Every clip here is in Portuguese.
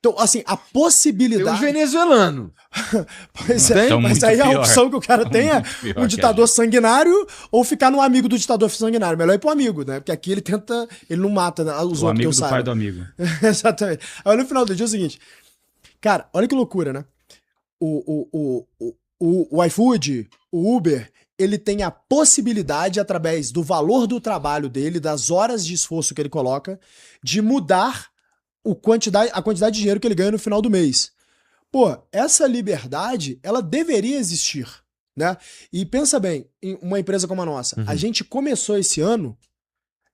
Então, assim, a Tem possibilidade... os venezuelanos. Pois é, Então, mas muito aí a pior. opção que o cara tem é Pior um que ditador sanguinário ou ficar no amigo do ditador sanguinário. Melhor ir pro amigo, né? Porque aqui ele tenta... Ele não mata, né, os O outros que amigo eu do saiba. pai do amigo. Exatamente. Aí no final do dia é o seguinte... Cara, olha que loucura, né? O iFood, o Uber, ele tem a possibilidade, através do valor do trabalho dele, das horas de esforço que ele coloca, de mudar a quantidade de dinheiro que ele ganha no final do mês. Pô, essa liberdade, ela deveria existir, né? E pensa bem, em uma empresa como a nossa, a gente começou esse ano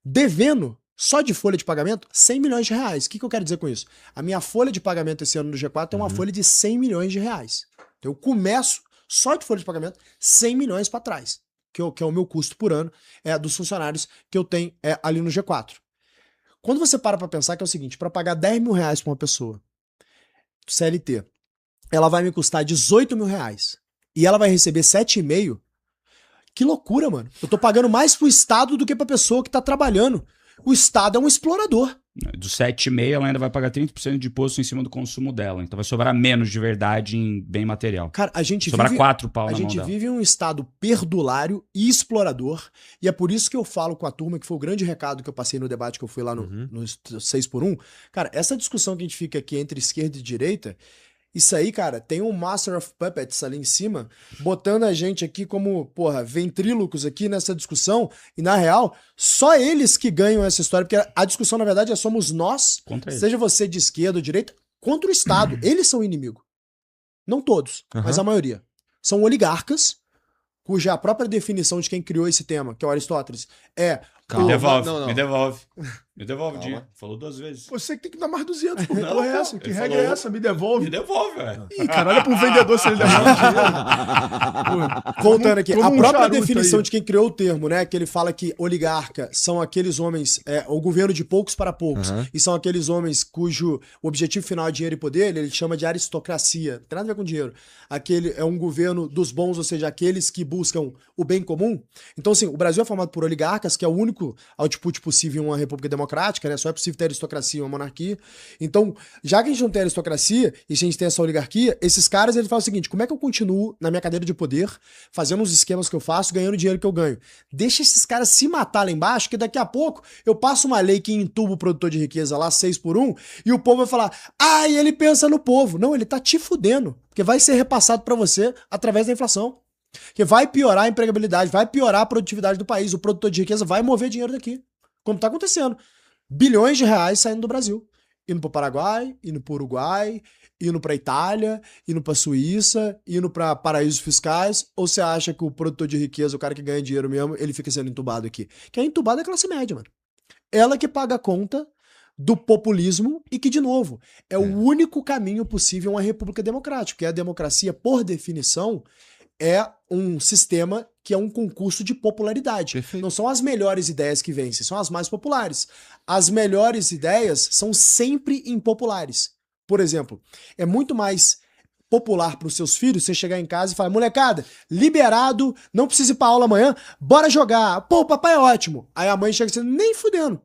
devendo, só de folha de pagamento, 100 milhões de reais. O que eu quero dizer com isso? A minha folha de pagamento esse ano no G4 é uma folha de 100 milhões de reais. Então, eu começo, só de folha de pagamento, 100 milhões para trás, que é o meu custo por ano dos funcionários que eu tenho ali no G4. Quando você para pensar que é o seguinte, para pagar 10 mil reais para uma pessoa, CLT, ela vai me custar 18 mil reais e ela vai receber 7,5. Que loucura, mano. Eu tô pagando mais pro Estado do que pra pessoa que tá trabalhando. O Estado é um explorador. Do 7,5 ela ainda vai pagar 30% de imposto em cima do consumo dela. Então vai sobrar menos de verdade em bem material. Cara, a gente Sobrar vive... 4 pau A na mão gente dela. vive em um estado perdulário e explorador, e é por isso que eu falo com a turma, que foi o grande recado que eu passei no debate que eu fui lá no 6x1. Cara, essa discussão que a gente fica aqui entre esquerda e direita, isso aí, cara, tem um Master of Puppets ali em cima, botando a gente aqui como, porra, ventrílocos aqui nessa discussão, e na real, só eles que ganham essa história, porque a discussão, na verdade, somos nós, Contra eles. seja você de esquerda ou direita, contra o Estado. Eles são o inimigo. Não todos, mas a maioria. São oligarcas, cuja própria definição de quem criou esse tema, que é o Aristóteles, é... Calma. Me devolve, Não, não. me devolve. Me devolve o Calma. dinheiro. Falou 2 vezes. Você que tem que dar mais 200, pô. Que Não, porra é pô. essa? Que Ele regra falou- é essa? Me devolve. Me devolve, velho. Ih, cara, olha pro vendedor se ele devolve dinheiro. Pô, Voltando aqui, toma a um própria charuto definição aí. de quem criou o termo, né? Que ele fala que oligarca são aqueles homens, o governo de poucos para poucos, e são aqueles homens cujo objetivo final é dinheiro e poder, ele chama de aristocracia. Não tem nada a ver com dinheiro. Aquele é um governo dos bons, ou seja, aqueles que buscam o bem comum. Então, assim, o Brasil é formado por oligarcas, que é o único output possível em uma república democrática, né? Só é possível ter aristocracia em uma monarquia. Então, já que a gente não tem aristocracia e a gente tem essa oligarquia, esses caras, eles falam o seguinte, como é que eu continuo na minha cadeira de poder, fazendo os esquemas que eu faço, ganhando o dinheiro que eu ganho? Deixa esses caras se matar lá embaixo, que daqui a pouco eu passo uma lei que entuba o produtor de riqueza lá, 6x1, e o povo vai falar, e ele pensa no povo. Não, ele tá te fudendo, porque vai ser repassado pra você através da inflação. Que vai piorar a empregabilidade, vai piorar a produtividade do país, o produtor de riqueza vai mover dinheiro daqui. Como tá acontecendo. Bilhões de reais saindo do Brasil. Indo pro Paraguai, indo pro Uruguai, indo pra Itália, indo pra Suíça, indo pra paraísos fiscais, ou você acha que o produtor de riqueza, o cara que ganha dinheiro mesmo, ele fica sendo entubado aqui? Quem é entubado é a classe média, mano. Ela que paga a conta do populismo e que, de novo, é o único caminho possível a uma república democrática, porque a democracia, por definição, é um sistema que é um concurso de popularidade. Perfeito. Não são as melhores ideias que vencem, são as mais populares. As melhores ideias são sempre impopulares. Por exemplo, é muito mais popular para os seus filhos você chegar em casa e falar, molecada, liberado, não precisa ir pra aula amanhã, bora jogar. Pô, o papai é ótimo. Aí a mãe chega assim, nem fudendo.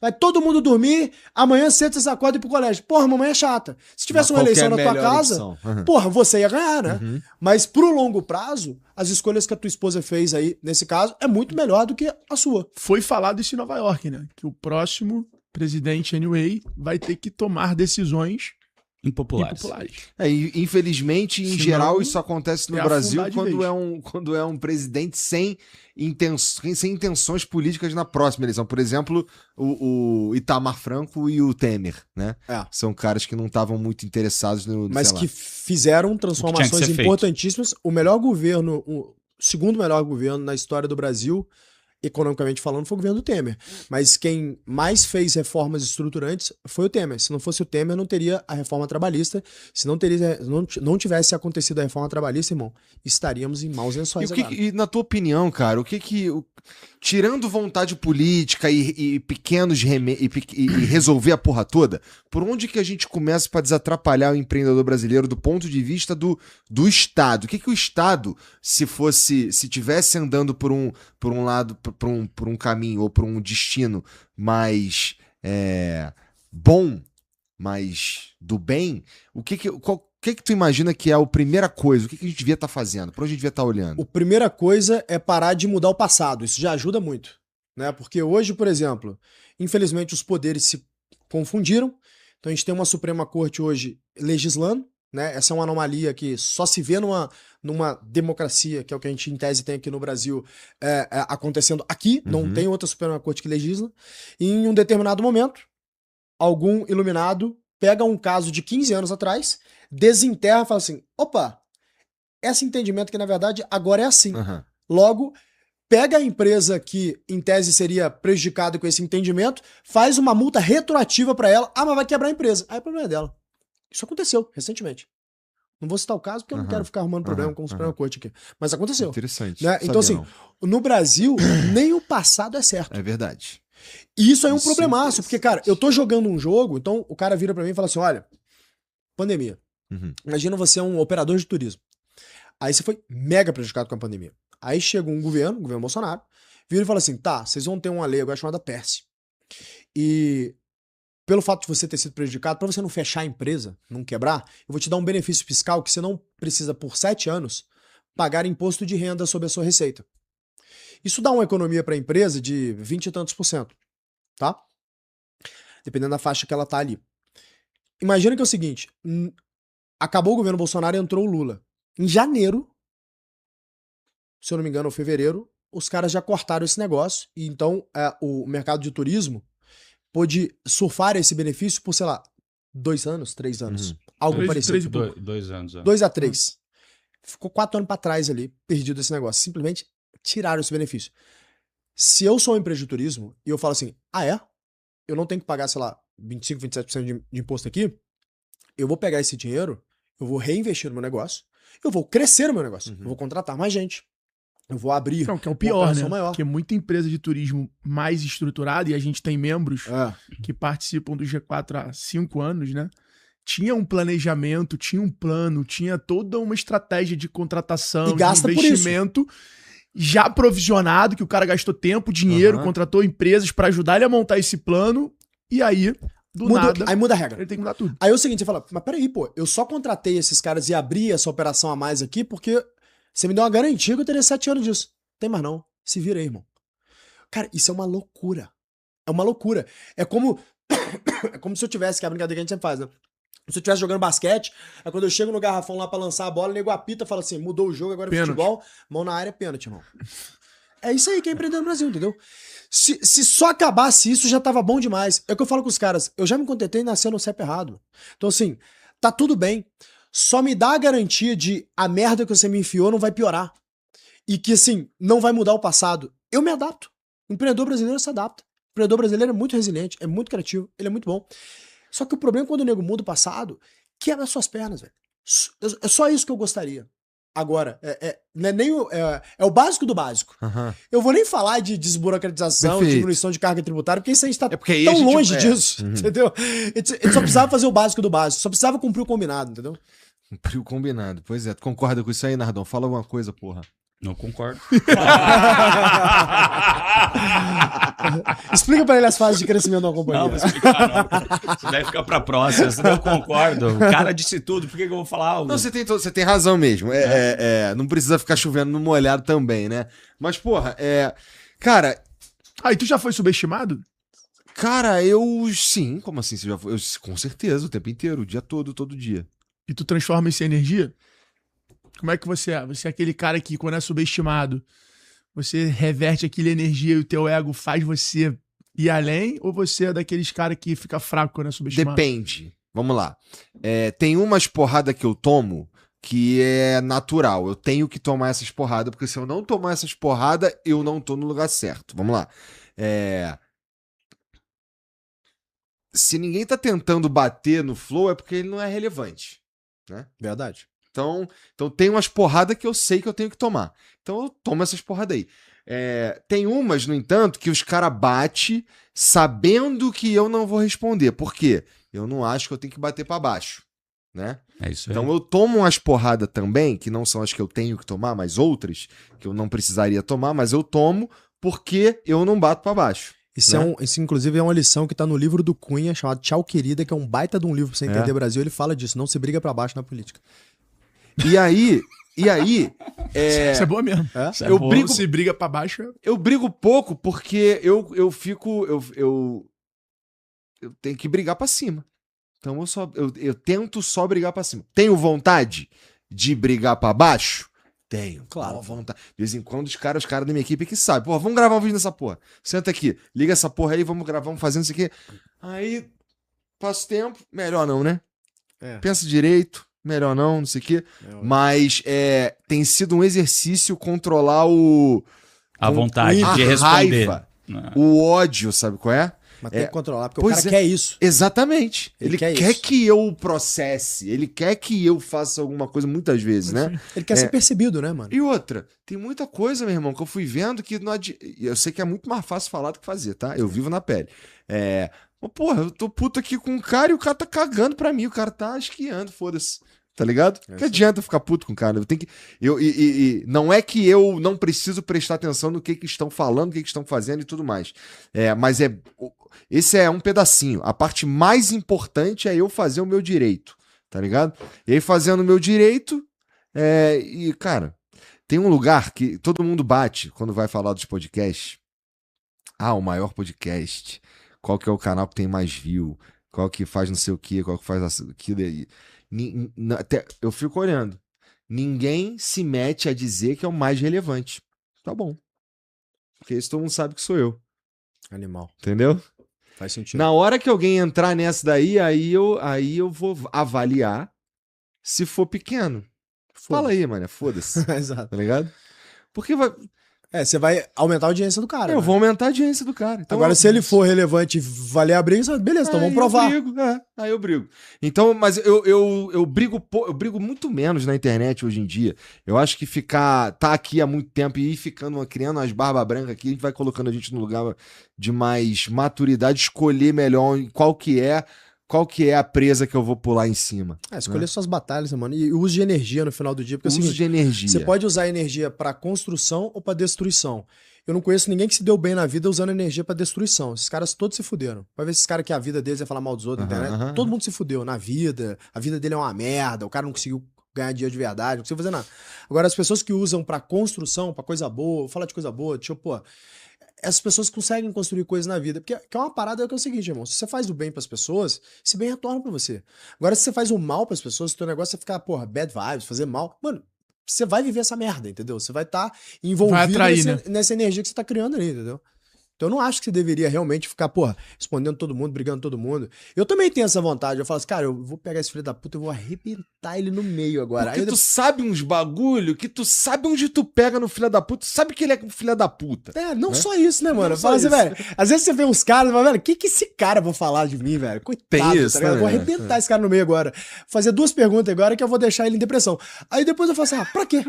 Vai todo mundo dormir, amanhã cedo você acorda e ir pro colégio. Porra, mamãe é chata. Se tivesse uma Mas eleição na qual que é a tua melhor casa, opção? porra, você ia ganhar, né? Mas pro longo prazo, as escolhas que a tua esposa fez aí, nesse caso, é muito melhor do que a sua. Foi falado isso em Nova York, né? Que o próximo presidente, anyway, vai ter que tomar decisões Impopulares. impopulares. E, infelizmente, em Senão, geral, isso acontece no é Brasil afundar de quando é um presidente sem intenções políticas na próxima eleição. Por exemplo, o Itamar Franco e o Temer, né? É. São caras que não estavam muito interessados no. Mas sei lá. que fizeram O que tinha transformações que ser importantíssimas. O melhor governo, o segundo melhor governo na história do Brasil, economicamente falando, foi o governo do Temer. Mas quem mais fez reformas estruturantes foi o Temer. Se não fosse o Temer, não teria a reforma trabalhista. Se não tivesse acontecido a reforma trabalhista, irmão, estaríamos em maus lençóis agora. E na tua opinião, cara, tirando vontade política e pequenos e resolver a porra toda, por onde que a gente começa para desatrapalhar o empreendedor brasileiro do ponto de vista do Estado? O que o Estado, se tivesse andando por um lado, por um caminho ou por um destino mais bom, mais do bem, o que tu imagina que é a primeira coisa? O que a gente devia estar fazendo? Pra onde a gente devia estar olhando? A primeira coisa é parar de mudar o passado. Isso já ajuda muito, né? Porque hoje, por exemplo, infelizmente os poderes se confundiram. Então a gente tem uma Suprema Corte hoje legislando, né? Essa é uma anomalia que só se vê numa democracia, que é o que a gente em tese tem aqui no Brasil, acontecendo aqui. Não tem outra Suprema Corte que legisla. E em um determinado momento, algum iluminado pega um caso de 15 anos atrás, desenterra e fala assim, opa, esse entendimento que na verdade agora é assim. Logo, pega a empresa que em tese seria prejudicada com esse entendimento, faz uma multa retroativa pra ela, mas vai quebrar a empresa. Aí o problema é dela. Isso aconteceu recentemente. Não vou citar o caso porque eu não quero ficar arrumando problema com o Suprema Corte aqui. Mas aconteceu. Interessante. Né? Então assim, no Brasil, nem o passado é certo. É verdade. E isso aí é um problemaço, porque, cara, eu tô jogando um jogo, então o cara vira pra mim e fala assim, olha, pandemia. Imagina você é um operador de turismo. Aí você foi mega prejudicado com a pandemia. Aí chega um governo, o governo Bolsonaro, vira e fala assim, tá, vocês vão ter uma lei agora chamada PERSE. E pelo fato de você ter sido prejudicado, pra você não fechar a empresa, não quebrar, eu vou te dar um benefício fiscal que você não precisa, por 7 anos, pagar imposto de renda sobre a sua receita. Isso dá uma economia para a empresa de 20 e tantos %, tá? Dependendo da faixa que ela tá ali. Imagina que é o seguinte, acabou o governo Bolsonaro e entrou o Lula. Em janeiro, se eu não me engano, ou fevereiro, os caras já cortaram esse negócio e então o mercado de turismo pôde surfar esse benefício por, sei lá, 2 anos, 3 anos. Algo parecido. 2 anos. 2 a 3. Ficou 4 anos pra trás ali, perdido esse negócio. Simplesmente tiraram esse benefício. Se eu sou uma empresa de turismo e eu falo assim, eu não tenho que pagar, sei lá, 25, 27% de imposto aqui, eu vou pegar esse dinheiro, eu vou reinvestir no meu negócio, eu vou crescer no meu negócio, eu vou contratar mais gente, eu vou abrir que é o pior, né? Maior. Porque muita empresa de turismo mais estruturada, e a gente tem membros que participam do G4 há 5 anos, né? Tinha um planejamento, tinha um plano, tinha toda uma estratégia de contratação, de investimento já provisionado, que o cara gastou tempo, dinheiro, contratou empresas pra ajudar ele a montar esse plano, e aí, nada... Aí muda a regra. Ele tem que mudar tudo. Aí é o seguinte, você fala, mas peraí, pô, eu só contratei esses caras e abri essa operação a mais aqui porque você me deu uma garantia que eu teria 7 anos disso. Tem mais não. Se vira aí, irmão. Cara, isso é uma loucura. É uma loucura. É como se eu tivesse, que é a brincadeira que a gente sempre faz, né? Se eu estivesse jogando basquete, aí quando eu chego no garrafão lá pra lançar a bola, o nego apita e fala assim, mudou o jogo, agora é futebol, mão na área, pênalti, irmão. É isso aí que é empreender no Brasil, entendeu? Se só acabasse isso, já tava bom demais. É o que eu falo com os caras, eu já me contentei nascendo no CEP errado. Então assim, tá tudo bem. Só me dá a garantia de a merda que você me enfiou não vai piorar. E que assim, não vai mudar o passado. Eu me adapto. O empreendedor brasileiro se adapta. O empreendedor brasileiro é muito resiliente, é muito criativo, ele é muito bom. Só que o problema é quando o nego muda o passado, quebra as suas pernas, velho. É só isso que eu gostaria. Agora, não é nem é o básico do básico. Eu vou nem falar de desburocratização, diminuição de carga tributária, porque isso a gente tá tão longe disso, entendeu? A gente só precisava fazer o básico do básico, só precisava cumprir o combinado, entendeu? Cumprir o combinado, pois é. Tu concorda com isso aí, Nardon? Fala alguma coisa, porra. Não concordo. Explica pra ele as fases de crescimento da companhia. Não, vou explicar, não. Isso deve ficar pra próxima. Eu concordo. O cara disse tudo. Por que eu vou falar algo? Não, você tem razão mesmo. Não precisa ficar chovendo no molhado também, né? Mas, porra, cara... E tu já foi subestimado? Cara, sim. Como assim? Você já foi? Com certeza, o tempo inteiro, o dia todo dia. E tu transforma isso em energia? Como é que você é? Você é aquele cara que, quando é subestimado, você reverte aquela energia e o teu ego faz você ir além? Ou você é daqueles caras que fica fraco quando é subestimado? Depende. Vamos lá. Tem umas porradas que eu tomo que é natural. Eu tenho que tomar essas porradas, porque se eu não tomar essas porradas, eu não tô no lugar certo. Vamos lá. Se ninguém tá tentando bater no flow, é porque ele não é relevante. Né? Verdade. Então tem umas porradas que eu sei que eu tenho que tomar. Então eu tomo essas porradas aí. Tem umas, no entanto, que os caras batem sabendo que eu não vou responder. Por quê? Eu não acho que eu tenho que bater pra baixo. Né? É isso aí. Então eu tomo umas porradas também, que não são as que eu tenho que tomar, mas outras que eu não precisaria tomar, mas eu tomo porque eu não bato pra baixo. Isso, né? Isso, inclusive, é uma lição que tá no livro do Cunha, chamado Tchau, Querida, que é um baita de um livro pra você entender Brasil. Ele fala disso, não se briga pra baixo na política. E aí... Isso é boa mesmo. Eu brigo, se briga pra baixo. eu brigo pouco porque eu fico... Eu tenho que brigar pra cima. Então eu tento só brigar pra cima. Tenho vontade de brigar pra baixo? Tenho. Claro. Vontade. De vez em quando os caras da minha equipe que sabem. Pô, vamos gravar um vídeo nessa porra. Senta aqui, liga essa porra aí, vamos gravar, vamos fazendo isso aqui. Aí, passo tempo, melhor não, né? Pensa direito, melhor não sei o quê. Mas tem sido um exercício controlar a vontade a de responder. raiva, o ódio, sabe qual é? Mas tem que controlar, porque Pois o cara quer isso. Exatamente. Ele quer isso. que eu processe, ele quer que eu faça alguma coisa muitas vezes, né? Ele quer ser percebido, né, mano? E outra, tem muita coisa, meu irmão, que eu fui vendo que não eu sei que é muito mais fácil falar do que fazer, tá? Eu vivo na pele. Mas, porra, eu tô puto aqui com um cara e o cara tá cagando pra mim, o cara tá esquiando, foda-se. Tá ligado? Que adianta eu ficar puto com o cara? Eu tenho que. Não é que eu não preciso prestar atenção no que estão falando, o que estão fazendo e tudo mais. Mas esse é um pedacinho. A parte mais importante é eu fazer o meu direito. Tá ligado? E aí, fazendo o meu direito. E, cara, tem um lugar que todo mundo bate quando vai falar dos podcasts. O maior podcast. Qual que é o canal que tem mais view? Qual que faz não sei o quê? Qual que faz aquilo aí? Eu fico olhando. Ninguém se mete a dizer que é o mais relevante. Tá bom. Porque isso todo mundo sabe que sou eu. Animal. Entendeu? Faz sentido. Na hora que alguém entrar nessa daí, aí eu vou avaliar se for pequeno. Fala aí, mano. Foda-se. Exato. Tá ligado? Porque vai... você vai aumentar a audiência do cara. Eu vou aumentar a audiência do cara. Então, agora, se ele for relevante e valer a briga, beleza, então vamos provar. Aí eu brigo. Então, mas eu brigo muito menos na internet hoje em dia. Eu acho que tá aqui há muito tempo e ir criando umas barbas brancas aqui, a gente vai colocando a gente no lugar de mais maturidade, escolher melhor qual que é a presa que eu vou pular em cima. Escolher suas batalhas, mano. E o uso de energia no final do dia. Porque uso de energia. Você pode usar energia pra construção ou pra destruição. Eu não conheço ninguém que se deu bem na vida usando energia pra destruição. Esses caras todos se fuderam. Vai ver esses caras que a vida deles é falar mal dos outros na internet. Todo mundo se fudeu na vida. A vida dele é uma merda. O cara não conseguiu ganhar dinheiro de verdade. Não conseguiu fazer nada. Agora, as pessoas que usam pra construção, pra coisa boa, vou falar de coisa boa, essas pessoas conseguem construir coisas na vida. Porque é uma parada que é o seguinte, irmão. Se você faz o bem pras pessoas, esse bem retorna pra você. Agora, se você faz o mal pras pessoas, se o teu negócio é ficar, bad vibes, fazer mal, mano, você vai viver essa merda, entendeu? Você vai estar envolvido nessa energia que você tá criando ali, entendeu? Então eu não acho que você deveria realmente ficar, respondendo todo mundo, brigando todo mundo. Eu também tenho essa vontade. Eu falo assim, cara, eu vou pegar esse filho da puta, eu vou arrebentar ele no meio agora. Porque tu sabe uns bagulho que tu sabe onde tu pega no filho da puta, tu sabe que ele é um filho da puta. Não só isso, né, mano? Fala assim, velho, às vezes você vê uns caras e fala, velho, o que esse cara vai falar de mim, velho? Coitado, tem isso, tá ligado? Eu vou arrebentar esse cara no meio agora. Fazer 2 perguntas agora que eu vou deixar ele em depressão. Aí depois eu falo assim, pra quê?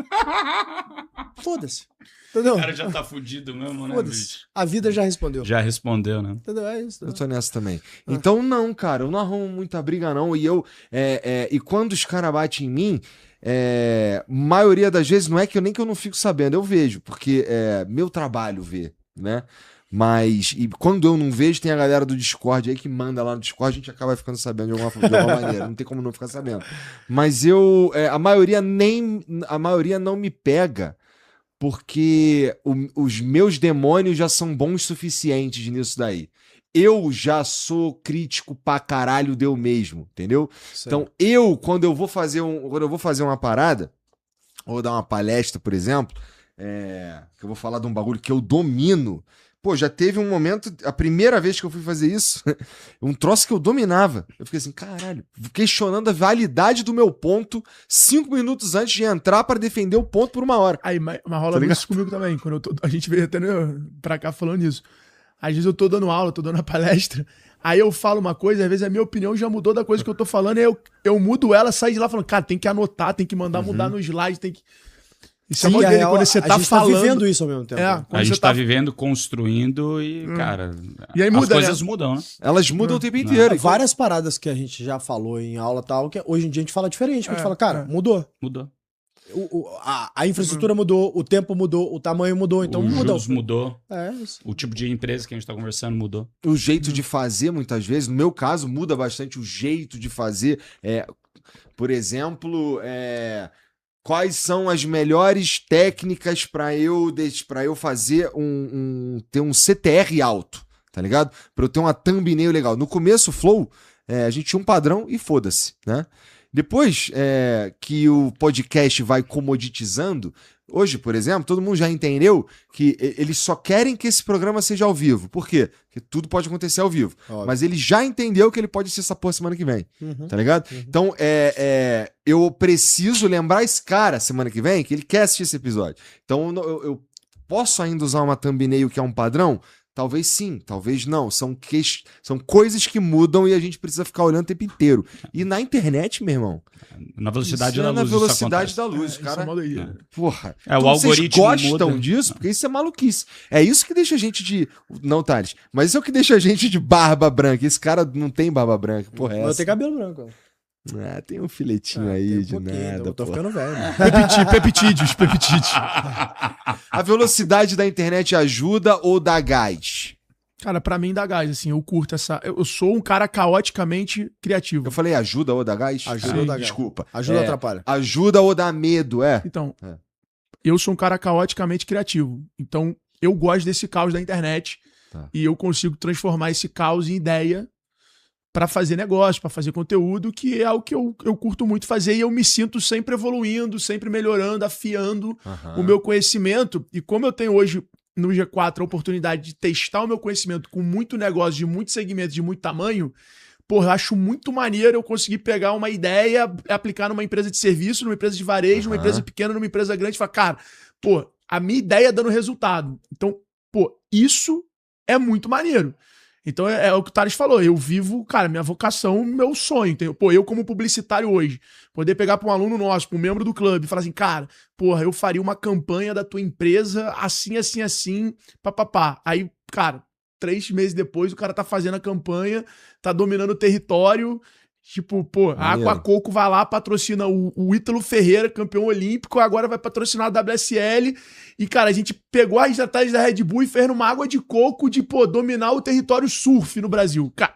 Foda-se. Entendeu? O cara já tá fudido mesmo, né, bicho? A vida já respondeu. Já respondeu, né? Entendeu? É isso. Eu tô nessa também. Então, não, cara, eu não arrumo muita briga, não. E e quando os caras batem em mim, maioria das vezes não é que eu não fico sabendo, eu vejo, porque meu trabalho ver, né? Mas, e quando eu não vejo, tem a galera do Discord aí que manda lá no Discord, a gente acaba ficando sabendo de alguma maneira, não tem como não ficar sabendo. Mas a maioria não me pega, porque os meus demônios já são bons suficientes nisso daí. Eu já sou crítico pra caralho de eu mesmo, entendeu? Então, quando eu vou fazer uma parada, ou dar uma palestra, por exemplo, que eu vou falar de um bagulho que eu domino. Já teve um momento, a primeira vez que eu fui fazer isso, um troço que eu dominava. Eu fiquei assim, caralho, questionando a validade do meu ponto 5 minutos antes de entrar para defender o ponto por 1 hora. Aí, mas rola muito isso comigo também. Quando a gente veio até pra cá falando isso. Às vezes eu tô dando aula, tô dando a palestra, aí eu falo uma coisa, às vezes a minha opinião já mudou da coisa que eu tô falando, aí eu mudo ela, saio de lá falando, cara, tem que anotar, tem que mandar mudar no slide, tem que... Isso Sim, é dele, quando você tá falando... tá vivendo isso ao mesmo tempo. A gente tá vivendo, construindo e, cara, e aí muda, as coisas mudam, né? Elas mudam o tempo inteiro. Várias paradas que a gente já falou em aula e tal, que hoje em dia a gente fala diferente. A gente fala, cara, mudou. Mudou. A infraestrutura mudou, o tempo mudou, o tamanho mudou, então muda. Mudou. Isso. O tipo de empresa que a gente tá conversando mudou. O jeito de fazer, muitas vezes, no meu caso, muda bastante o jeito de fazer. Por exemplo, quais são as melhores técnicas para eu fazer ter um CTR alto, tá ligado? Para eu ter uma thumbnail legal. No começo, o Flow, a gente tinha um padrão e foda-se, né? Depois que o podcast vai comoditizando, hoje, por exemplo, todo mundo já entendeu que eles só querem que esse programa seja ao vivo. Por quê? Porque tudo pode acontecer ao vivo. Óbvio. Mas ele já entendeu que ele pode ser essa porra semana que vem. Tá ligado? Então, eu preciso lembrar esse cara semana que vem que ele quer assistir esse episódio. Então, eu posso ainda usar uma thumbnail que é um padrão? Talvez sim, talvez não. São coisas que mudam e a gente precisa ficar olhando o tempo inteiro. E na internet, meu irmão... Na velocidade da luz. Na velocidade da luz, cara. Porra. O algoritmo vocês gostam muda disso? Porque isso é maluquice. É isso que deixa a gente de... Não, Thales. Mas isso é o que deixa a gente de barba branca. Esse cara não tem barba branca. Porra, eu tenho cabelo branco. Tem um filetinho aí de nada. Eu tô ficando velho. Peptídeos. A velocidade da internet ajuda ou dá gás? Cara, pra mim dá gás, assim, eu curto essa... Eu sou um cara caoticamente criativo. Eu falei ajuda ou dá gás? Ajuda ou dá gás. Desculpa. Ajuda ou atrapalha? Ajuda ou dá medo, Então, eu sou um cara caoticamente criativo. Então, eu gosto desse caos da internet e eu consigo transformar esse caos em ideia pra fazer negócio, pra fazer conteúdo, que é algo que eu curto muito fazer e eu me sinto sempre evoluindo, sempre melhorando, afiando o meu conhecimento. E como eu tenho hoje... no G4 a oportunidade de testar o meu conhecimento com muito negócio, de muitos segmentos, de muito tamanho, eu acho muito maneiro eu conseguir pegar uma ideia, aplicar numa empresa de serviço, numa empresa de varejo, numa empresa pequena, numa empresa grande, e falar, cara, a minha ideia dando resultado. Então, isso é muito maneiro. Então é o que o Thales falou, eu vivo, cara, minha vocação, meu sonho. Eu como publicitário hoje, poder pegar para um aluno nosso, para um membro do clube e falar assim, cara, eu faria uma campanha da tua empresa assim, papapá. Aí, cara, 3 meses depois o cara tá fazendo a campanha, tá dominando o território, a Aquacoco vai lá, patrocina o Ítalo Ferreira, campeão olímpico, agora vai patrocinar a WSL. E, cara, a gente pegou a estratégia da Red Bull e fez numa água de coco de, dominar o território surf no Brasil. Cara,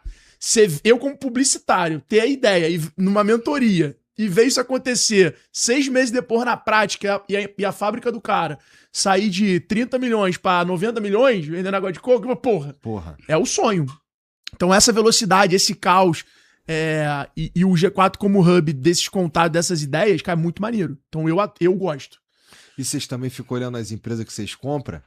eu como publicitário, ter a ideia e numa mentoria e ver isso acontecer 6 meses depois na prática e a fábrica do cara sair de 30 milhões para 90 milhões vendendo água de coco, porra, é o sonho. Então essa velocidade, esse caos... E o G4 como hub desses contatos, dessas ideias, cara, é muito maneiro. Então eu gosto. E vocês também ficam olhando as empresas que vocês compram?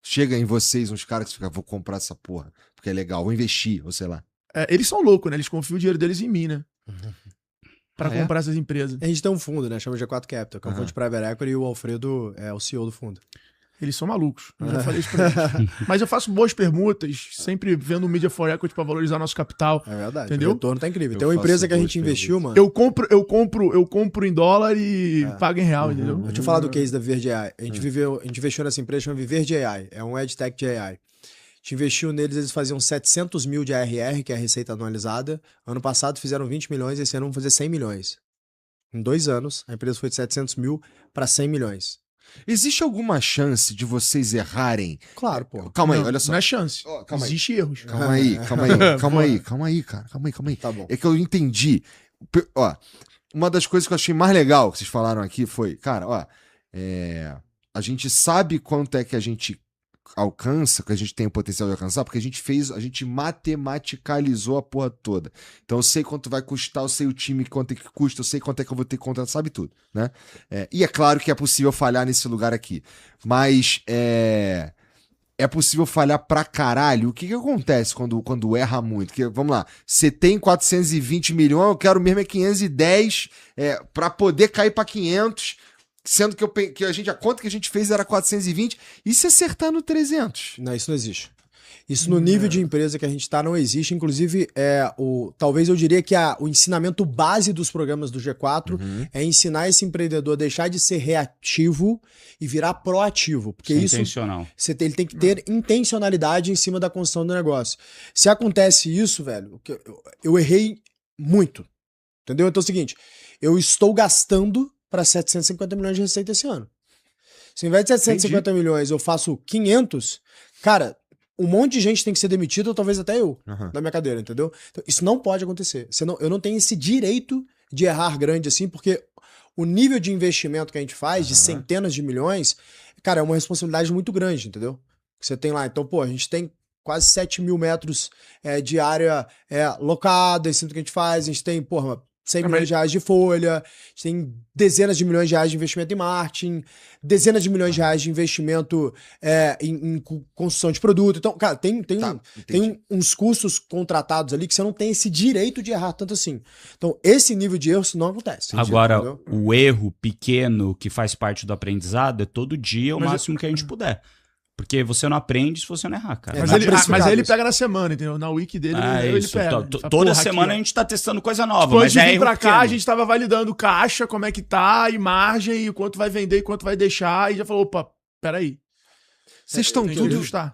Chega em vocês uns caras que ficam, vou comprar essa porra, porque é legal, vou investir, ou sei lá. Eles são loucos, né? Eles confiam o dinheiro deles em mim, né? Pra comprar essas empresas. A gente tem um fundo, né? Chama G4 Capital, que é um fundo de private equity, e o Alfredo é o CEO do fundo. Eles são malucos. Eu já falei isso pra eles. Mas eu faço boas permutas, sempre vendo o Media for Equity pra valorizar nosso capital. É verdade. Entendeu? O retorno tá incrível. Tem uma empresa que a gente investiu, mano. Eu compro em dólar e pago em real, entendeu? Deixa eu falar do case da Verde AI. A gente investiu nessa empresa, chama Verde AI. É um EdTech de AI. A gente investiu neles, eles faziam 700 mil de ARR, que é a receita anualizada. Ano passado fizeram 20 milhões, esse ano vão fazer 100 milhões. Em 2 anos, a empresa foi de 700 mil para 100 milhões. Existe alguma chance de vocês errarem? Claro, pô. Calma aí, olha só. Não é chance. Existe erros. Calma aí, cara. Calma aí. Tá bom. É que eu entendi. Uma das coisas que eu achei mais legal que vocês falaram aqui foi, cara, a gente sabe quanto é que a gente alcança, que a gente tem o potencial de alcançar, porque a gente matematicalizou a porra toda. Então eu sei quanto vai custar, eu sei o time quanto é que custa, eu sei quanto é que eu vou ter que contratar, sabe tudo, né? E é claro que é possível falhar nesse lugar aqui, mas é possível falhar pra caralho. O que acontece quando erra muito? Porque, vamos lá, você tem 420 milhões, eu quero mesmo 510 pra poder cair pra 500, sendo que a conta que a gente fez era 420, e se acertar no 300? Não, isso não existe. Isso no nível de empresa que a gente está não existe. Inclusive, talvez eu diria que o ensinamento base dos programas do G4 é ensinar esse empreendedor a deixar de ser reativo e virar proativo. Porque isso intencional. Ele tem que ter intencionalidade em cima da construção do negócio. Se acontece isso, velho, eu errei muito. Entendeu? Então é o seguinte, eu estou gastando para 750 milhões de receita esse ano. Se ao invés de 750 milhões eu faço 500, cara, um monte de gente tem que ser demitido, ou talvez até eu, na minha cadeira, entendeu? Então, isso não pode acontecer. Eu não tenho esse direito de errar grande assim, porque o nível de investimento que a gente faz, de centenas de milhões, cara, é uma responsabilidade muito grande, entendeu? Que você tem lá. Então, pô, a gente tem quase 7 mil metros de área locada, esse que a gente faz, a gente tem, porra, 100 milhões de reais de folha, a gente tem dezenas de milhões de reais de investimento em marketing, dezenas de milhões de reais de investimento em construção de produto. Então, cara, tem uns custos contratados ali que você não tem esse direito de errar tanto assim. Então, esse nível de erro não acontece. Agora, entendeu? o erro pequeno que faz parte do aprendizado é todo dia o máximo que a gente puder. Porque você não aprende se você não errar, cara. Mas aí ele pega na semana, entendeu? Na wiki dele, ele pega. Toda semana a gente tá testando coisa nova. Depois mas de vir pra cá, a gente tava validando caixa, como é que tá, e margem, e quanto vai vender e quanto vai deixar, e já falou, opa, peraí. Vocês estão tudo...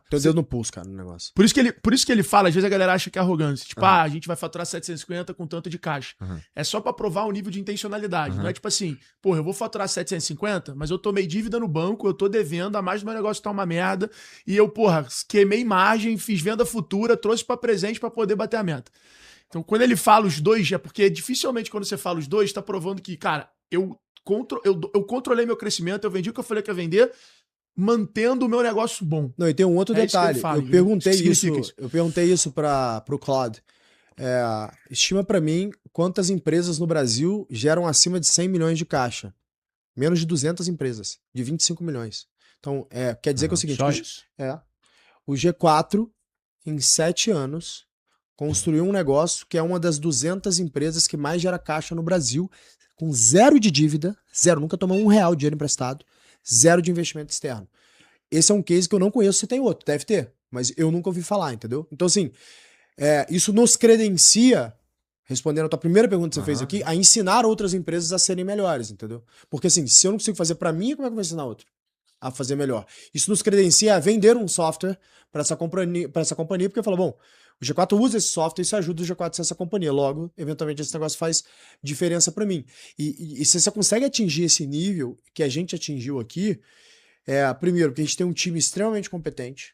Tem o dedo no pulso, cara, no negócio. Por isso que ele fala, às vezes a galera acha que é arrogância. Tipo, a gente vai faturar 750 com tanto de caixa. É só pra provar o nível de intencionalidade. Não é tipo assim, porra, eu vou faturar 750, mas eu tomei dívida no banco, eu tô devendo, a mais do meu negócio tá uma merda, e eu, porra, queimei margem, fiz venda futura, trouxe pra presente pra poder bater a meta. Então, quando ele fala os dois, é porque dificilmente quando você fala os dois, tá provando que, cara, eu controlei meu crescimento, eu vendi o que eu falei que ia vender, mantendo o meu negócio bom. Não, e tem um outro detalhe. Eu perguntei isso pro Claude. Estima para mim quantas empresas no Brasil geram acima de 100 milhões de caixa. Menos de 200 empresas, de 25 milhões. Então, quer dizer que é o seguinte, o G4, em 7 anos, construiu um negócio que é uma das 200 empresas que mais gera caixa no Brasil, com zero de dívida, nunca tomou R$1 de dinheiro emprestado, zero de investimento externo. Esse é um case que eu não conheço, se tem outro, deve ter, mas eu nunca ouvi falar, entendeu? Então, assim, isso nos credencia, respondendo a tua primeira pergunta que você fez aqui, a ensinar outras empresas a serem melhores, entendeu? Porque, assim, se eu não consigo fazer pra mim, como é que eu vou ensinar outro a fazer melhor? Isso nos credencia a vender um software para essa companhia, porque fala, bom, o G4 usa esse software, isso ajuda o G4 a ser essa companhia. Logo, eventualmente, esse negócio faz diferença para mim. E se você consegue atingir esse nível que a gente atingiu aqui, primeiro, porque a gente tem um time extremamente competente,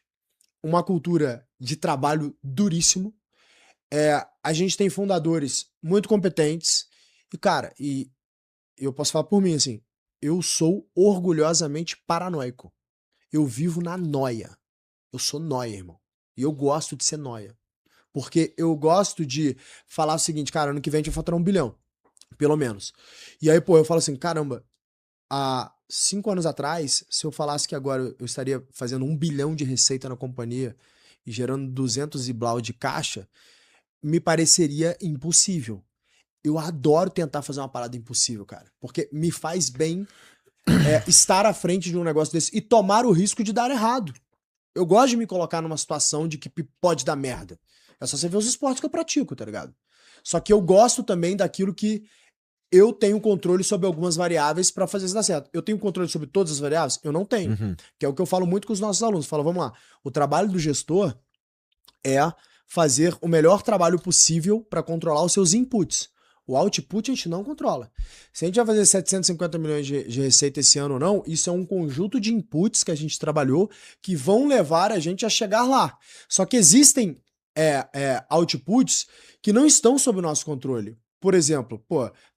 uma cultura de trabalho duríssimo, a gente tem fundadores muito competentes, e, cara, eu posso falar por mim, assim, eu sou orgulhosamente paranoico. Eu vivo na noia. Eu sou noia, irmão. E eu gosto de ser noia. Porque eu gosto de falar o seguinte, cara, ano que vem a gente vai faturar 1 bilhão, pelo menos. E aí, pô, eu falo assim, caramba, há 5 anos atrás, se eu falasse que agora eu estaria fazendo 1 bilhão de receita na companhia e gerando 200 e blau de caixa, me pareceria impossível. Eu adoro tentar fazer uma parada impossível, cara. Porque me faz bem estar à frente de um negócio desse e tomar o risco de dar errado. Eu gosto de me colocar numa situação de que pode dar merda. É só você ver os esportes que eu pratico, tá ligado? Só que eu gosto também daquilo que eu tenho controle sobre algumas variáveis pra fazer isso dar certo. Eu tenho controle sobre todas as variáveis? Eu não tenho. Que é o que eu falo muito com os nossos alunos. Falo, vamos lá, o trabalho do gestor é fazer o melhor trabalho possível para controlar os seus inputs. O output a gente não controla. Se a gente vai fazer 750 milhões de receita esse ano ou não, isso é um conjunto de inputs que a gente trabalhou que vão levar a gente a chegar lá. Só que existem outputs que não estão sob o nosso controle. Por exemplo,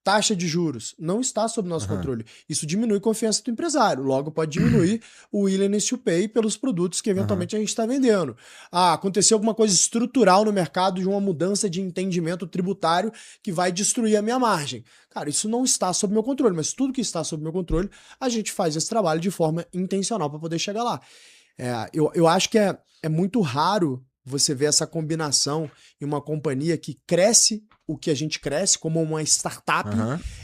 taxa de juros não está sob nosso controle. Isso diminui a confiança do empresário. Logo, pode diminuir o willingness to pay pelos produtos que eventualmente a gente está vendendo. Aconteceu alguma coisa estrutural no mercado de uma mudança de entendimento tributário que vai destruir a minha margem. Cara, isso não está sob meu controle, mas tudo que está sob meu controle, a gente faz esse trabalho de forma intencional para poder chegar lá. Eu acho que é muito raro você ver essa combinação em uma companhia que cresce o que a gente cresce, como uma startup,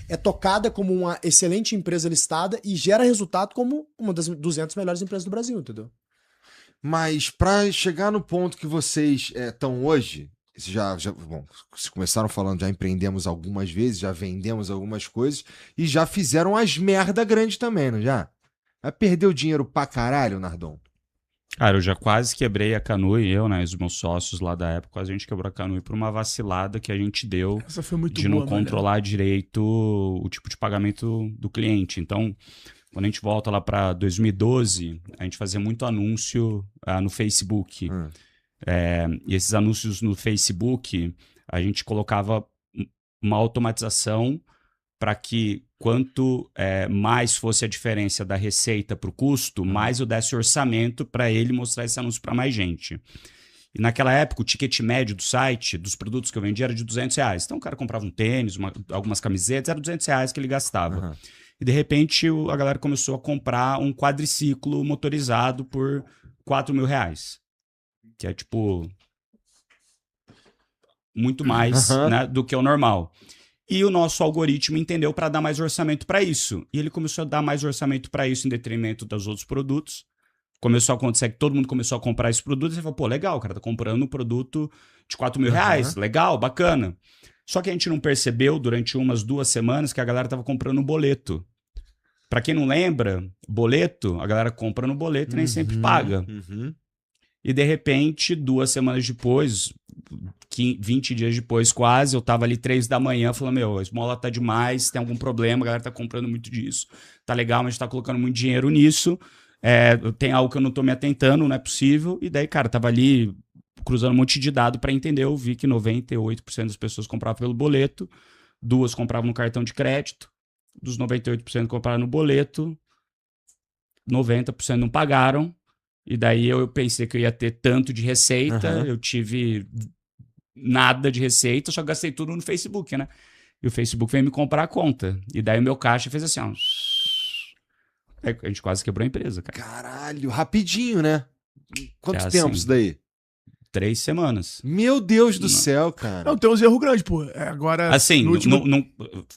é tocada como uma excelente empresa listada e gera resultado como uma das 200 melhores empresas do Brasil, entendeu? Mas para chegar no ponto que vocês estão hoje, bom, vocês começaram falando, já empreendemos algumas vezes, já vendemos algumas coisas e já fizeram as merda grande também, não já? Vai perder o dinheiro pra caralho, Nardon? Cara, eu já quase quebrei a Canui, eu, né, os meus sócios lá da época, quase a gente quebrou a Canui por uma vacilada que a gente deu Essa foi muito de boa, não controlar direito o tipo de pagamento do cliente. Então, quando a gente volta lá para 2012, a gente fazia muito anúncio no Facebook. E esses anúncios no Facebook, a gente colocava uma automatização para que quanto mais fosse a diferença da receita para o custo, mais eu desse orçamento para ele mostrar esse anúncio para mais gente. E naquela época, o ticket médio do site, dos produtos que eu vendia, era de R$200. Então o cara comprava um tênis, algumas camisetas, era R$200 que ele gastava. E de repente a galera começou a comprar um quadriciclo motorizado por R$4.000. Que é tipo muito mais né, do que o normal. E o nosso algoritmo entendeu para dar mais orçamento para isso. E ele começou a dar mais orçamento para isso em detrimento dos outros produtos. Começou a acontecer que todo mundo começou a comprar esse produto. E você falou, pô, legal, o cara tá comprando um produto de R$4.000. Legal, bacana. Só que a gente não percebeu durante umas 2 semanas que a galera tava comprando um boleto. Para quem não lembra, boleto, a galera compra no boleto e nem sempre paga. E de repente, 2 semanas depois, 20 dias depois quase, eu tava ali 3 da manhã falando, meu, a esmola tá demais, tem algum problema, a galera tá comprando muito disso. Tá legal, mas a gente tá colocando muito dinheiro nisso. Tem algo que eu não tô me atentando, não é possível. E daí, cara, tava ali cruzando um monte de dado para entender. Eu vi que 98% das pessoas compravam pelo boleto, 2 compravam no cartão de crédito, dos 98% compraram no boleto, 90% não pagaram. E daí eu pensei que eu ia ter tanto de receita, eu tive nada de receita, só gastei tudo no Facebook, né? E o Facebook veio me comprar a conta. E daí o meu caixa fez assim, ó. A gente quase quebrou a empresa, cara. Caralho, rapidinho, né? Quanto tempo assim, isso daí? 3 semanas. Meu Deus do céu, cara. Não, tem uns erros grandes, pô. Agora, assim, não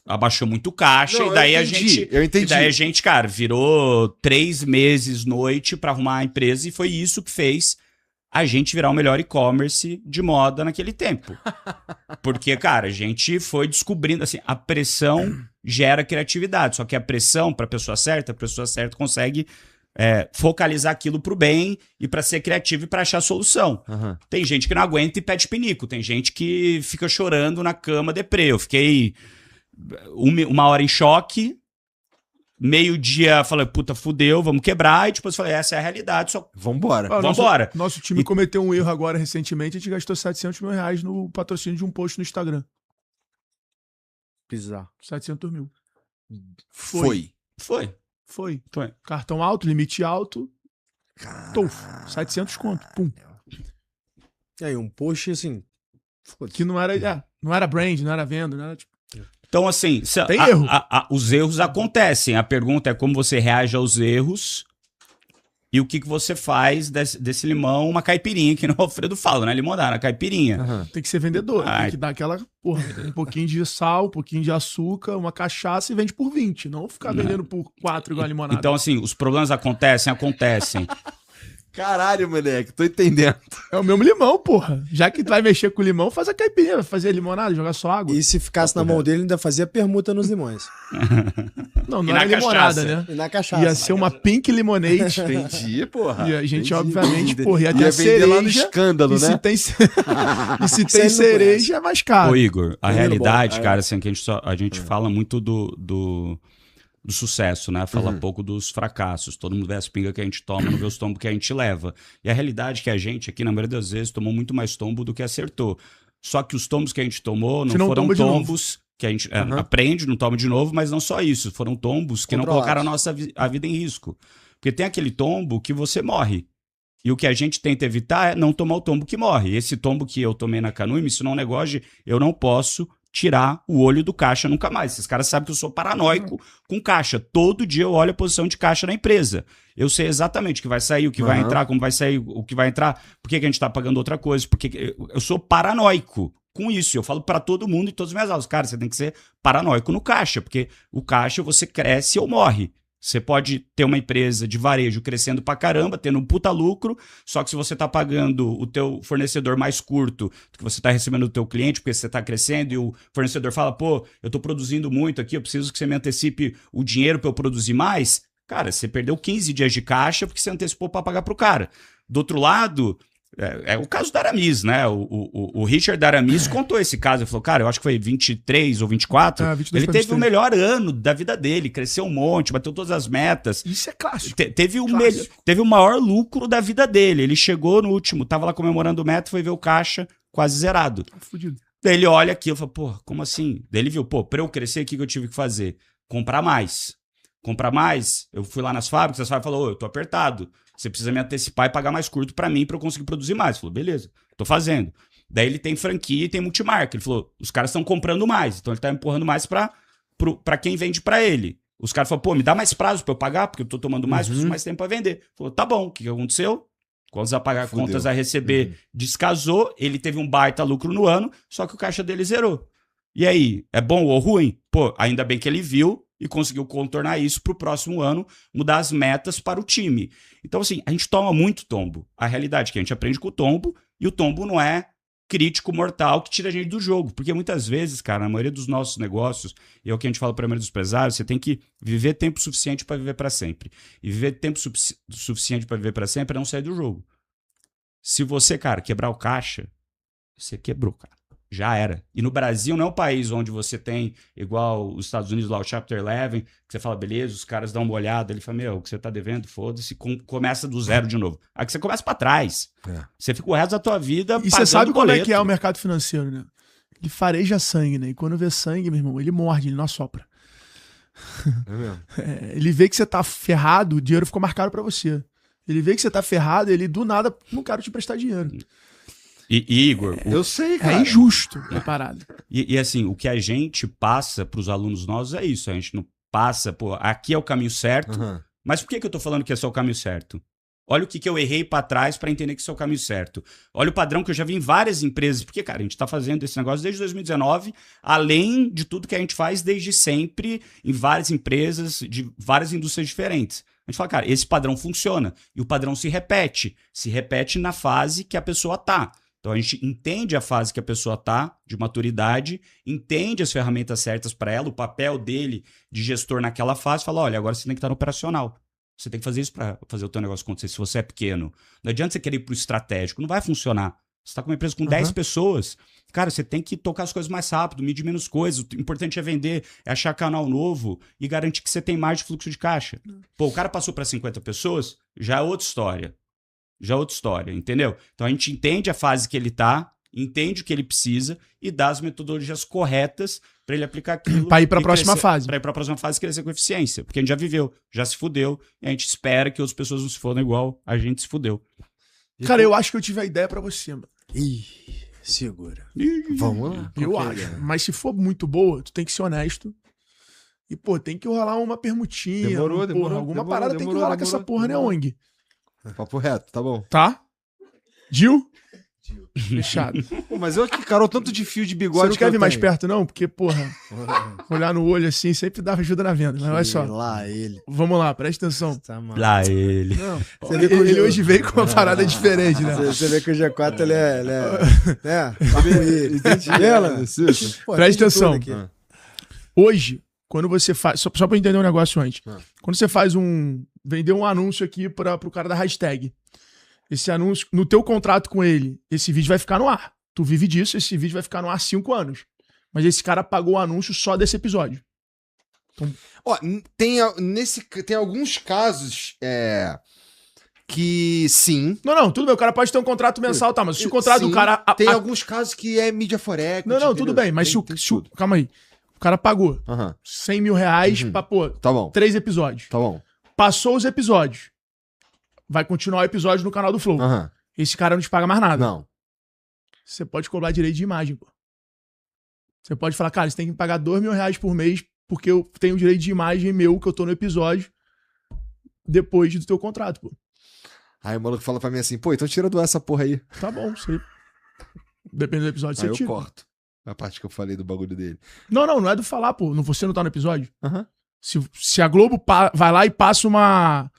abaixou muito caixa, não, e daí eu entendi. E daí a gente, cara, virou 3 meses noite pra arrumar a empresa, e foi isso que fez a gente virar o melhor e-commerce de moda naquele tempo. Porque, cara, a gente foi descobrindo, assim, a pressão gera criatividade, só que a pressão pra pessoa certa, a pessoa certa consegue focalizar aquilo pro bem e pra ser criativo e pra achar solução. Tem gente que não aguenta e pede pinico, tem gente que fica chorando na cama deprê. Eu fiquei 1 hora em choque, meio-dia falei, puta, fudeu, vamos quebrar, e depois falei, essa é a realidade, só vambora. vambora. Nosso time cometeu um erro agora recentemente, a gente gastou R$700 mil no patrocínio de um post no Instagram. Bizarro. 700 mil. Foi. Cartão alto, limite alto. Tofo. 700 conto. Pum. E aí, um post assim. Que não era brand, não era venda, não era tipo. Então, assim, tem erro. Os erros acontecem. A pergunta é como você reage aos erros e o que você faz desse limão uma caipirinha, que o Alfredo fala, né? Limonada, uma caipirinha. Tem que ser vendedor. Tem que dar aquela, um pouquinho de sal, um pouquinho de açúcar, uma cachaça e vende por 20. Não ficar vendendo por 4 igual a limonada. Então, assim, os problemas acontecem. Caralho, moleque, tô entendendo. É o mesmo limão, porra. Já que tu vai mexer com limão, faz a caipirinha, vai fazer limonada, jogar só água. E se ficasse na mão dele, ainda fazia permuta nos limões. Não era limonada, né? E na cachaça. Ia ser uma pink lemonade. Entendi, porra. E a gente, obviamente, porra, ia ter ia a vender cereja. lá no escândalo, e né? Se tem cereja, é mais caro. Ô, Igor, a realidade, cara, assim, que a gente fala muito do sucesso, né? Fala pouco dos fracassos. Todo mundo vê as pingas que a gente toma, não vê os tombos que a gente leva. E a realidade é que a gente aqui, na maioria das vezes, tomou muito mais tombo do que acertou. Só que os tombos que a gente tomou não foram tombos que a gente aprende, não toma de novo, mas não só isso. Foram tombos que não colocaram a vida em risco. Porque tem aquele tombo que você morre. E o que a gente tenta evitar é não tomar o tombo que morre. Esse tombo que eu tomei na Canui me ensinou um negócio de eu não posso tirar o olho do caixa nunca mais. Esses caras sabem que eu sou paranoico com caixa. Todo dia eu olho a posição de caixa na empresa. Eu sei exatamente o que vai sair, o que vai entrar, como vai sair, o que vai entrar, por que a gente tá pagando outra coisa, porque eu sou paranoico com isso. Eu falo para todo mundo em todas as minhas aulas, cara, você tem que ser paranoico no caixa, porque o caixa você cresce ou morre. Você pode ter uma empresa de varejo crescendo pra caramba, tendo um puta lucro, só que se você tá pagando o teu fornecedor mais curto do que você tá recebendo do teu cliente, porque você tá crescendo e o fornecedor fala, pô, eu tô produzindo muito aqui, eu preciso que você me antecipe o dinheiro pra eu produzir mais, cara, você perdeu 15 dias de caixa porque você antecipou pra pagar pro cara. Do outro lado, é o caso da Aramis, né? O Richard Aramis contou esse caso. Ele falou, cara, eu acho que foi 23 ou 24. Ele teve o melhor ano da vida dele, cresceu um monte, bateu todas as metas. Isso é clássico. Teve o maior lucro da vida dele. Ele chegou no último, tava lá comemorando o meta, foi ver o caixa quase zerado. Fudido. Daí ele olha aqui, eu falo, pô, como assim? Daí ele viu, pô, pra eu crescer, o que eu tive que fazer? Comprar mais. Eu fui lá nas fábricas, as fábricas falaram, eu tô apertado. Você precisa me antecipar e pagar mais curto pra mim pra eu conseguir produzir mais. Ele falou, beleza, tô fazendo. Daí ele tem franquia e tem multimarca. Ele falou, os caras estão comprando mais, então ele tá empurrando mais pra quem vende pra ele. Os caras falaram, pô, me dá mais prazo pra eu pagar, porque eu tô tomando mais, preciso mais tempo pra vender. Ele falou, tá bom, o que aconteceu? Contas a pagar, contas a receber, descasou, ele teve um baita lucro no ano, só que o caixa dele zerou. E aí, é bom ou ruim? Pô, ainda bem que ele viu e conseguiu contornar isso pro próximo ano, mudar as metas para o time. Então, assim, a gente toma muito tombo. A realidade é que a gente aprende com o tombo, e o tombo não é crítico mortal que tira a gente do jogo. Porque muitas vezes, cara, na maioria dos nossos negócios, e é o que a gente fala para a maioria dos empresários, você tem que viver tempo suficiente para viver para sempre. E viver tempo suficiente para viver para sempre é não sair do jogo. Se você, cara, quebrar o caixa, você quebrou, cara. Já era. E no Brasil não é um país onde você tem, igual os Estados Unidos lá, o Chapter 11, que você fala, beleza, os caras dão uma olhada, ele fala, meu, o que você tá devendo, foda-se, começa do zero de novo. Aqui você começa pra trás. Você fica o resto da tua vida e você sabe como é que é o mercado financeiro, né? Ele fareja sangue, né? E quando vê sangue, meu irmão, ele morde, ele não assopra. É mesmo? Ele vê que você tá ferrado, o dinheiro ficou marcado pra você. Ele vê que você tá ferrado, ele do nada não quer te prestar dinheiro. E Igor, eu sei, cara. É injusto a parada. E assim, o que a gente passa pros alunos nossos é isso. A gente não passa, pô, aqui é o caminho certo. Mas por que eu tô falando que esse é o caminho certo? Olha o que eu errei pra trás pra entender que esse é o caminho certo. Olha o padrão que eu já vi em várias empresas. Porque, cara, a gente tá fazendo esse negócio desde 2019, além de tudo que a gente faz desde sempre em várias empresas, de várias indústrias diferentes. A gente fala, cara, esse padrão funciona. E o padrão se repete. Se repete na fase que a pessoa tá. Então a gente entende a fase que a pessoa tá, de maturidade, entende as ferramentas certas para ela, o papel dele de gestor naquela fase, fala, olha, agora você tem que estar no operacional. Você tem que fazer isso para fazer o teu negócio acontecer, se você é pequeno. Não adianta você querer ir pro estratégico, não vai funcionar. Você tá com uma empresa com 10 pessoas, cara, você tem que tocar as coisas mais rápido, medir menos coisas, o importante é vender, é achar canal novo e garantir que você tem mais de fluxo de caixa. Pô, o cara passou para 50 pessoas, já é outra história. Entendeu? Então a gente entende a fase que ele tá, entende o que ele precisa e dá as metodologias corretas para ele aplicar aquilo. Para ir para a próxima fase. Para ir para a próxima fase e crescer com eficiência. Porque a gente já viveu, já se fudeu, e a gente espera que outras pessoas não se fodam igual a gente se fudeu. Cara, eu acho que eu tive a ideia para você, mano. Ih, segura. Vamos lá. Eu acho. Mas se for muito boa, tu tem que ser honesto. E, pô, tem que rolar uma permutinha. Alguma parada tem que rolar com essa porra, né, ONG? Papo reto, tá bom. Tá? Gil? Fechado. Pô, mas eu aqui, Carol, tanto de fio de bigode. Você não quer vir mais perto, não? Porque, porra, olhar no olho assim sempre dá ajuda na venda. Mas olha só. Lá ele. Vamos lá, presta atenção. Tá, lá ele. Não, você vê que ele hoje veio com uma parada diferente, né? Você vê que o G4 ele é né? Presta atenção. Hoje, quando você faz... Só pra entender um negócio antes. Quando você faz vender um anúncio aqui pro cara da hashtag. Esse anúncio, no teu contrato com ele, esse vídeo vai ficar no ar. Tu vive disso, esse vídeo vai ficar no ar 5 anos. Mas esse cara pagou o anúncio só desse episódio. Então... Ó, tem alguns casos que sim. Não, tudo bem, o cara pode ter um contrato mensal, tá, mas se o contrato do cara... Tem alguns casos que é mídia forex. Não, tudo bem, mas calma aí. O cara pagou 100 mil reais pra, pô, tá bom. 3 episódios. Tá bom. Passou os episódios. Vai continuar o episódio no canal do Flow. Esse cara não te paga mais nada. Não. Você pode cobrar direito de imagem, pô. Você pode falar, cara, você tem que me pagar 2 mil reais por mês porque eu tenho direito de imagem meu que eu tô no episódio depois do teu contrato, pô. Aí o maluco fala pra mim assim, pô, então tira do essa porra aí. Tá bom, você... Depende do episódio, aí você tira. Eu corto a parte que eu falei do bagulho dele. Não é do falar, pô. Você não tá no episódio? Se a Globo vai lá e passa uma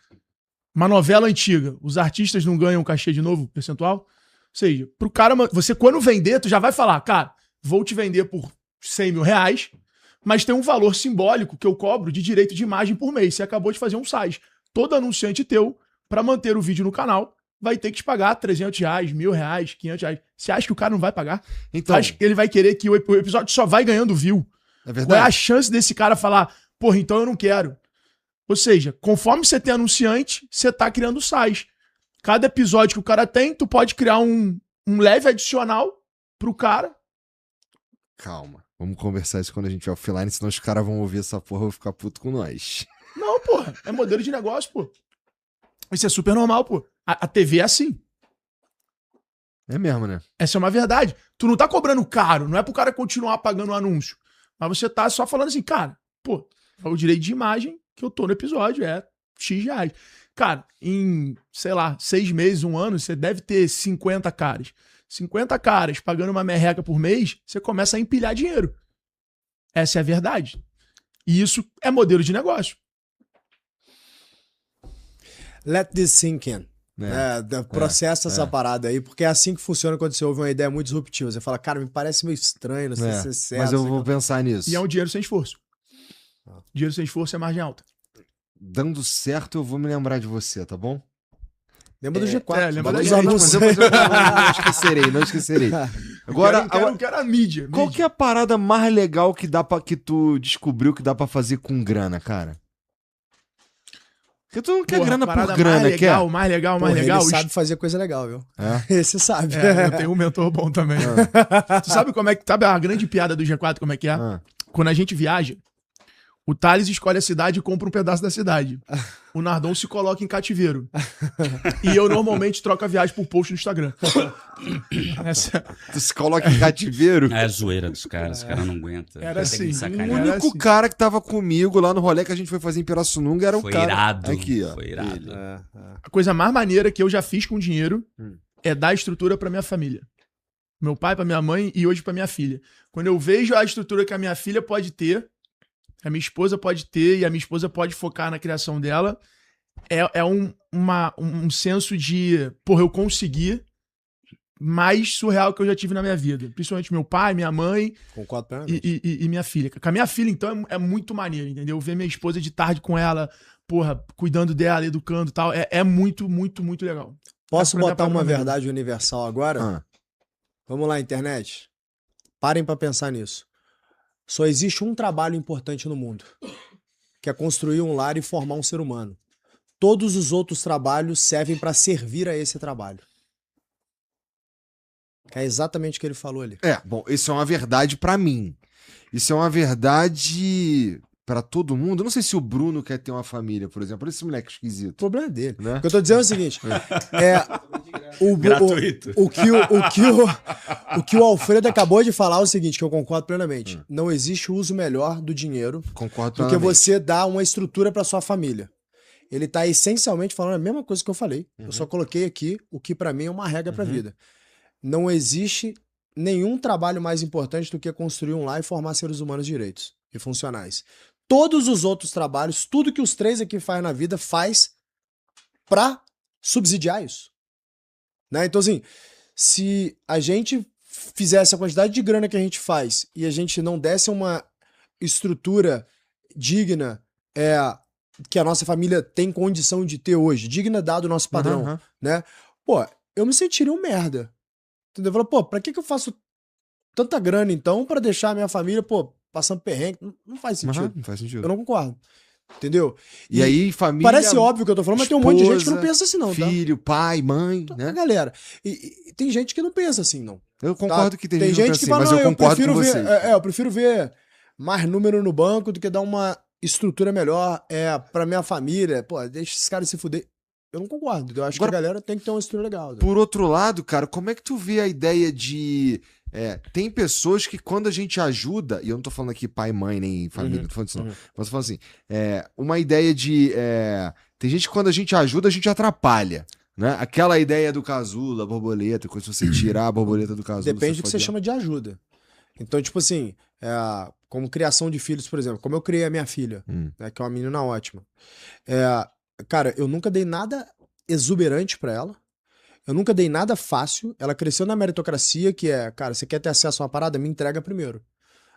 novela antiga, os artistas não ganham cachê de novo, percentual? Ou seja, pro cara, você quando vender, tu já vai falar, cara, vou te vender por 100 mil reais, mas tem um valor simbólico que eu cobro de direito de imagem por mês. Você acabou de fazer um SAIS. Todo anunciante teu, pra manter o vídeo no canal, vai ter que te pagar R$300, R$1.000, R$500. Você acha que o cara não vai pagar? Então, Acho que ele vai querer que o episódio só vai ganhando view. é verdade. Qual é a chance desse cara falar, porra, então eu não quero? Ou seja, conforme você tem anunciante, você tá criando sais. Cada episódio que o cara tem, tu pode criar um leve adicional pro cara. Calma. Vamos conversar isso quando a gente vai offline, senão os caras vão ouvir essa porra e vão ficar puto com nós. Não, porra. É modelo de negócio, pô. Isso é super normal, pô. A TV é assim. É mesmo, né? Essa é uma verdade. Tu não tá cobrando caro, não é pro cara continuar pagando o anúncio. Mas você tá só falando assim, cara, pô, é o direito de imagem que eu tô no episódio, é X reais. Cara, em, sei lá, 6 meses, 1 ano, você deve ter 50 caras. 50 caras pagando uma merreca por mês, você começa a empilhar dinheiro. Essa é a verdade. E isso é modelo de negócio. Let this sink in. Processa essa parada aí, porque é assim que funciona quando você ouve uma ideia muito disruptiva. Você fala, cara, me parece meio estranho, não sei se é certo. Mas eu vou pensar nisso. E é um dinheiro sem esforço. Dinheiro sem esforço é margem alta. Dando certo, eu vou me lembrar de você, tá bom? Lembra do G4. Lembra da dos gente. anúncios. Mas eu não esquecerei. Agora, eu quero a mídia. qual que é a parada mais legal que tu descobriu que dá pra fazer com grana, cara? Porque tu não quer grana por grana, quer? Mais legal. Ele sabe fazer coisa legal, viu? Esse sabe. Eu tenho um mentor bom também. Tu sabe como é que... Sabe a grande piada do G4, como é que é? Quando a gente viaja, o Thales escolhe a cidade e compra um pedaço da cidade. O Nardon se coloca em cativeiro. E eu normalmente troco a viagem por post no Instagram. Tu se coloca em cativeiro? É a zoeira dos caras, os caras não aguentam. Era assim. O único cara que tava comigo lá no rolê que a gente foi fazer em Pirassununga era o Foi cara. irado. Aqui, ó. Foi irado. A coisa mais maneira que eu já fiz com dinheiro é dar estrutura pra minha família. Meu pai, pra minha mãe e hoje pra minha filha. Quando eu vejo a estrutura que a minha filha pode ter, a minha esposa pode ter e a minha esposa pode focar na criação dela, é um senso de, porra, eu consegui mais surreal que eu já tive na minha vida. Principalmente meu pai, minha mãe e minha filha. Com a minha filha, então, é muito maneiro, entendeu? Ver minha esposa de tarde com ela, porra, cuidando dela, educando e tal, é muito, muito, muito legal. Posso botar uma verdade universal agora? Vamos lá, internet. Parem pra pensar nisso. Só existe um trabalho importante no mundo, que é construir um lar e formar um ser humano. Todos os outros trabalhos servem para servir a esse trabalho. É exatamente o que ele falou ali. Bom, isso é uma verdade pra mim. Isso é uma verdade pra todo mundo. Eu não sei se o Bruno quer ter uma família, por exemplo. Esse moleque esquisito. O problema é dele. Né? O que eu tô dizendo é o seguinte. Gratuito. O que o Alfredo acabou de falar é o seguinte, que eu concordo plenamente. Não existe uso melhor do dinheiro do que você dar uma estrutura para sua família. Ele tá essencialmente falando a mesma coisa que eu falei. Eu só coloquei aqui o que para mim é uma regra para vida. Não existe nenhum trabalho mais importante do que construir um lar e formar seres humanos direitos e funcionais. Todos os outros trabalhos, tudo que os três aqui fazem na vida, faz para subsidiar isso. Né? Então, assim, se a gente fizesse a quantidade de grana que a gente faz e a gente não desse uma estrutura digna, que a nossa família tem condição de ter hoje, digna dado o nosso padrão, né? Pô, eu me sentiria um merda. Entendeu? Eu falo, pô, pra que eu faço tanta grana, então, pra deixar a minha família, pô, passando perrengue? Não faz sentido. Não faz sentido. Eu não concordo. Entendeu? E aí, família... Parece óbvio que eu tô falando, mas tem um monte de gente que não pensa assim, não, filho, pai, mãe, né? Galera, e tem gente que não pensa assim, não. Eu concordo que tem gente que fala, mas eu concordo com você. Eu prefiro ver mais número no banco do que dar uma estrutura melhor pra minha família. Pô, deixa esses caras se fuder. Eu não concordo. Eu acho que a galera tem que ter uma estrutura legal. Né? Por outro lado, cara, como é que tu vê a ideia de... tem pessoas que quando a gente ajuda, e eu não tô falando aqui pai, mãe, nem família, não tô falando isso não, mas tô falando assim, uma ideia de... tem gente que quando a gente ajuda, a gente atrapalha. Né? Aquela ideia do casulo, a borboleta, quando você tirar a borboleta do casulo... Depende do que você chama de ajuda. Então, tipo assim, como criação de filhos, por exemplo, como eu criei a minha filha, né, que é uma menina ótima. Cara, eu nunca dei nada exuberante pra ela. Eu nunca dei nada fácil. Ela cresceu na meritocracia, que cara, você quer ter acesso a uma parada? Me entrega primeiro.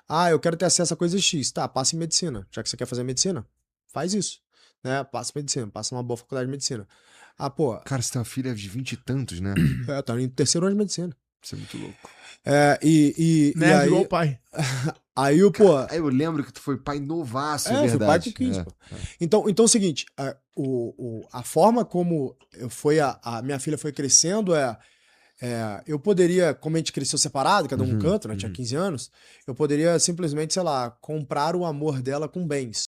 Ah, eu quero ter acesso a coisa X. Tá, passa em medicina. Já que você quer fazer medicina, faz isso. Né? Passa em medicina, passa numa boa faculdade de medicina. Ah, pô. Cara, você tem uma filha de 20 e tantos, né? Tá no 3º ano de medicina. Isso é muito louco. Nerd igual o pai. Aí, pô... Aí eu lembro que tu foi pai novaço, é verdade. Foi pai com 15, pô. Então é o seguinte, a forma como a minha filha foi crescendo eu poderia, como a gente cresceu separado, cada um no canto, né? Tinha 15 anos, eu poderia simplesmente, sei lá, comprar o amor dela com bens.